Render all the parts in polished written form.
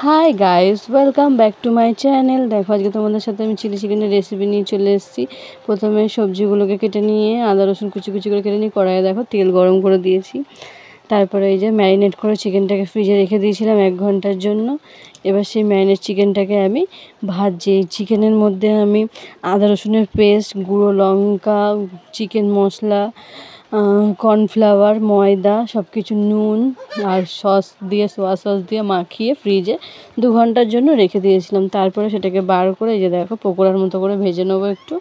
Hi guys, welcome back to my channel. দেখো আজকে তোমাদের সাথে আমি চিলি চিকেনের রেসিপি নিয়ে চলে এসেছি। প্রথমে সবজিগুলোকে কেটে নিয়ে আদা রসুন কুচি কুচি করে কেটে নিয়ে কড়াইয়ে দেখো তেল গরম করে দিয়েছি। তারপরে এই যে ম্যারিনেট করে চিকেনটাকে ফ্রিজে রেখে দিয়েছিলাম 1 ঘন্টার জন্য। এবার সেই ম্যারিনেট চিকেনটাকে আমি ভাজছি। চিকেনের মধ্যে আমি আদা রসুনের পেস্ট, গুঁড়ো লঙ্কা, চিকেন মশলা, কর্নফ্লাওয়ার, ময়দা সব কিছু, নুন আর সস দিয়ে, সোয়া সস দিয়ে মাখিয়ে ফ্রিজে 2 ঘন্টার জন্য রেখে দিয়েছিলাম। তারপরে সেটাকে বার করে এই যে দেখো পকোড়ার মতো করে ভেজে নেবো, একটু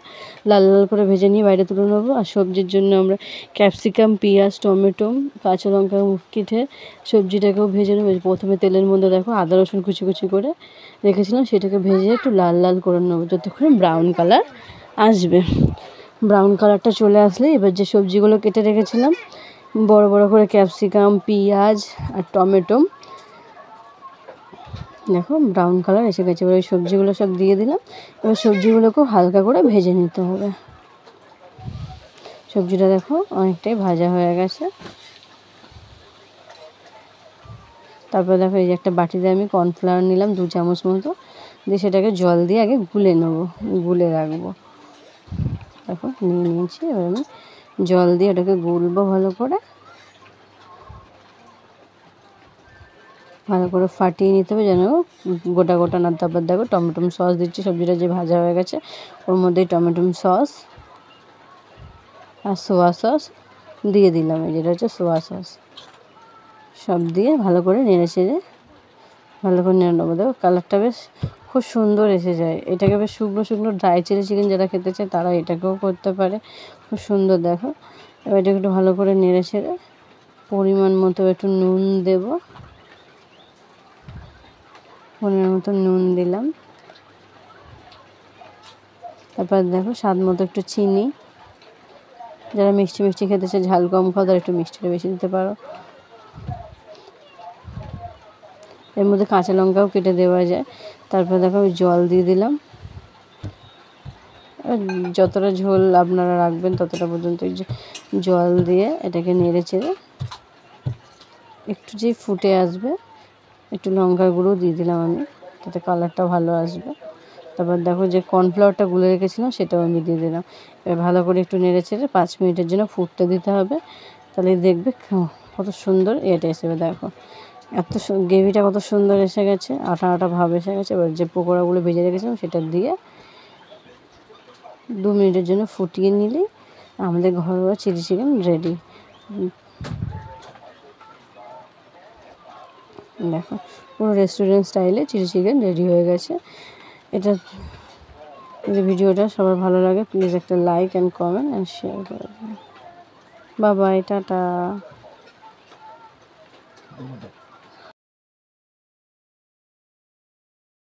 লাল লাল করে ভেজে নিয়ে বাইরে তুলে নেবো। আর সবজির জন্য আমরা ক্যাপসিকাম, পেঁয়াজ, টমেটো, কাঁচা লঙ্কা কেটে সবজিটাকেও ভেজে নেবো। প্রথমে তেলের মধ্যে দেখো আদা রসুন কুচি কুচি করে রেখেছিলাম, সেটাকে ভেজে একটু লাল লাল করে নেবো যতক্ষণ ব্রাউন কালার আসবে। ব্রাউন কালারটা চলে আসলে এবার যে সবজিগুলো কেটে রেখেছিলাম, বড় বড় করে ক্যাপসিকাম, পেঁয়াজ আর টমেটো, দেখো ব্রাউন কালার এসে গেছে। এবার ওই সবজিগুলো সব দিয়ে দিলাম। এবার সবজিগুলোকেও হালকা করে ভেজে নিতে হবে। সবজিটা দেখো অনেকটাই ভাজা হয়ে গেছে। তারপর দেখো এই যে একটা বাটিতে আমি কর্নফ্লাওয়ার নিলাম 2 চামচ মতো, দিয়ে সেটাকে জল দিয়ে আগে গুলে নেবো, গুলে রাখবো। দেখো নিয়ে নিয়েছি। এবার আমি জল দিয়ে ওটাকে গুলবো ভালো করে ফাটিয়ে নিতে হবে যেন গোটা গোটা না। তারপর দেখো টমেটো সস দিচ্ছি, সবজিটা যে ভাজা হয়ে গেছে ওর মধ্যেই টমেটো সস আর সোয়া সস দিয়ে দিলাম। এই যেটা হচ্ছে সোয়া সস, সব দিয়ে ভালো করে নেড়ে চেড়ে ভালো করে নেড়ে নেবো। দেখো কালারটা বেশ খুব সুন্দর এসে যায়। এটাকে বেশ শুকনো শুকনো ড্রাই চিলি চিকেন যারা খেতে চায় তারা এটাকেও করতে পারে, খুব সুন্দর। দেখো এবার এটাকে একটু ভালো করে নেড়ে ছেড়ে পরিমাণ মতো একটু নুন দেবো, পরিমাণ মতো নুন দিলাম। তারপর দেখো স্বাদ মতো একটু চিনি, যারা মিষ্টি মিষ্টি খেতে চায়, ঝাল কম খাও তারা একটু মিষ্টিটা বেশি দিতে পারো। এর মধ্যে কাঁচা লঙ্কাও কেটে দেওয়া যায়। তারপর দেখো আমি জল দিয়ে দিলাম। যতটা ঝোল আপনারা রাখবেন ততটা পর্যন্ত জল দিয়ে এটাকে নেড়ে চেড়ে একটু যেই ফুটে আসবে একটু লঙ্কার গুঁড়ো দিয়ে দিলাম আমি, তাতে কালারটা ভালো আসবে। তারপর দেখো যে কর্নফ্লাওয়ারটা গুলে রেখেছিলাম সেটাও আমি দিয়ে দিলাম। এবার ভালো করে একটু নেড়ে চেড়ে 5 মিনিটের জন্য ফুটতে দিতে হবে। তাহলে দেখবে কত সুন্দর এটা এসে। দেখো এত গ্রেভিটা কত সুন্দর এসে গেছে, আটা আটা ভাব এসে গেছে। এবার যে পকোড়াগুলো ভেজে রেখেছিলাম সেটা দিয়ে 2 মিনিটের জন্য ফুটিয়ে নিলেই আমাদের ঘরোয়া চিলি চিকেন রেডি। দেখো পুরো রেস্টুরেন্ট স্টাইলে চিলি চিকেন রেডি হয়ে গেছে। এটা যদি ভিডিওটা সবার ভালো লাগে প্লিজ একটা like and comment and share করে দেবেন। Bye bye, tata.